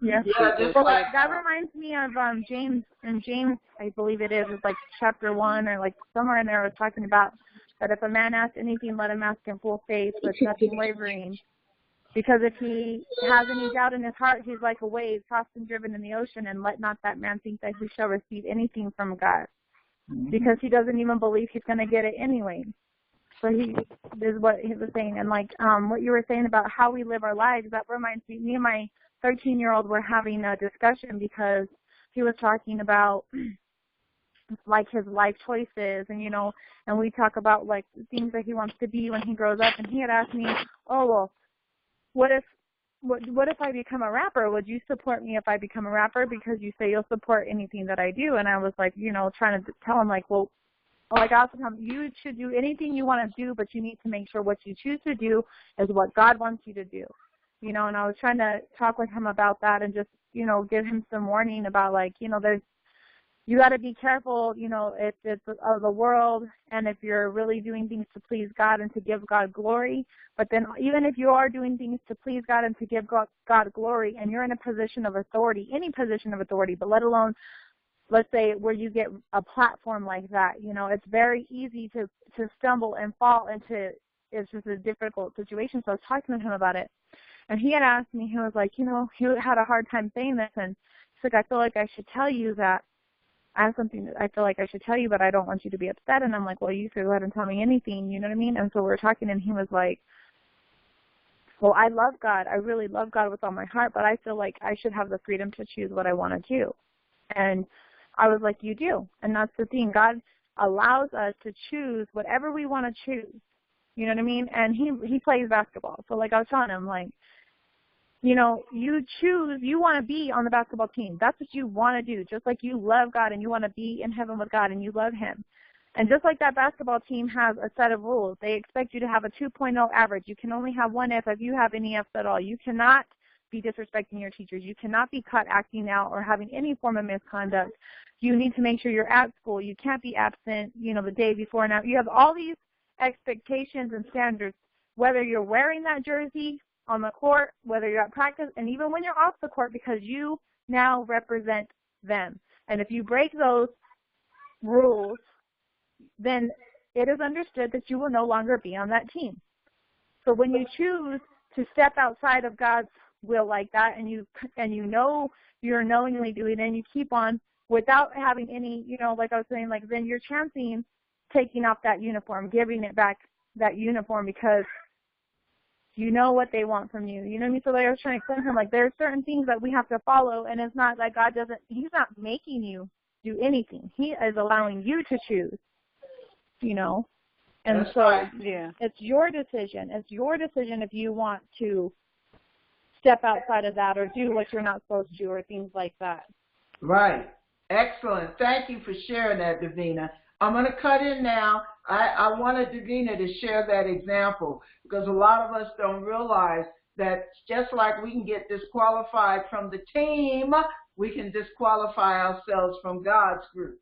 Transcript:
Yeah. just Well, like that reminds me of James, and James, I believe it is, it's like chapter 1 or like somewhere in there, was talking about that if a man asks anything, let him ask in full faith with nothing wavering. Because if he has any doubt in his heart, he's like a wave tossed and driven in the ocean, and let not that man think that he shall receive anything from God. Because he doesn't even believe he's going to get it anyway. So this is what he was saying. And like what you were saying about how we live our lives, that reminds me and my 13-year-old were having a discussion because he was talking about like his life choices, and you know, and we talk about like the things that he wants to be when he grows up. And he had asked me, oh, well, what if I become a rapper? Would you support me if I become a rapper? Because you say you'll support anything that I do. And I was like, you know, trying to tell him like, well, like I also tell him, you should do anything you want to do, but you need to make sure what you choose to do is what God wants you to do. You know, and I was trying to talk with him about that and just, you know, give him some warning about like, you know, you got to be careful, you know, if it's of the world and if you're really doing things to please God and to give God glory. But then even if you are doing things to please God and to give God glory, and you're in a position of authority, any position of authority, but let alone, let's say, where you get a platform like that, you know, it's very easy to stumble and fall into, it's just a difficult situation. So I was talking to him about it. And he had asked me, he was like, you know, he had a hard time saying this. And he's like, I feel like I should tell you that. I have something that I feel like I should tell you, but I don't want you to be upset. And I'm like, well, you could go ahead and tell me anything, you know what I mean? And so we were talking, and he was like, well, I love God. I really love God with all my heart, but I feel like I should have the freedom to choose what I want to do. And I was like, you do. And that's the thing. God allows us to choose whatever we want to choose. You know what I mean? And he plays basketball. So, like I was telling him, like, you know, you choose, you want to be on the basketball team. That's what you want to do, just like you love God and you want to be in heaven with God and you love him. And just like that basketball team has a set of rules, they expect you to have a 2.0 average. You can only have one F if you have any Fs at all. You cannot be disrespecting your teachers. You cannot be caught acting out or having any form of misconduct. You need to make sure you're at school. You can't be absent, you know, the day before and after. You have all these expectations and standards, whether you're wearing that jersey on the court, whether you're at practice, and even when you're off the court, because you now represent them. And if you break those rules, then it is understood that you will no longer be on that team. So when you choose to step outside of God's will like that, and you know you're knowingly doing it, and you keep on without having any, you know, like I was saying, like then you're chancing taking off that uniform, giving it back that uniform, because you know what they want from you. You know what I mean? So like I was trying to explain to him, like, there are certain things that we have to follow, and it's not like God doesn't, he's not making you do anything. He is allowing you to choose, you know? And That's so right. Yeah. it's your decision. It's your decision if you want to step outside of that or do what you're not supposed to do or things like that. Right. Excellent. Thank you for sharing that, Davina. I'm going to cut in now. I wanted Davina to share that example, because a lot of us don't realize that just like we can get disqualified from the team, we can disqualify ourselves from God's group.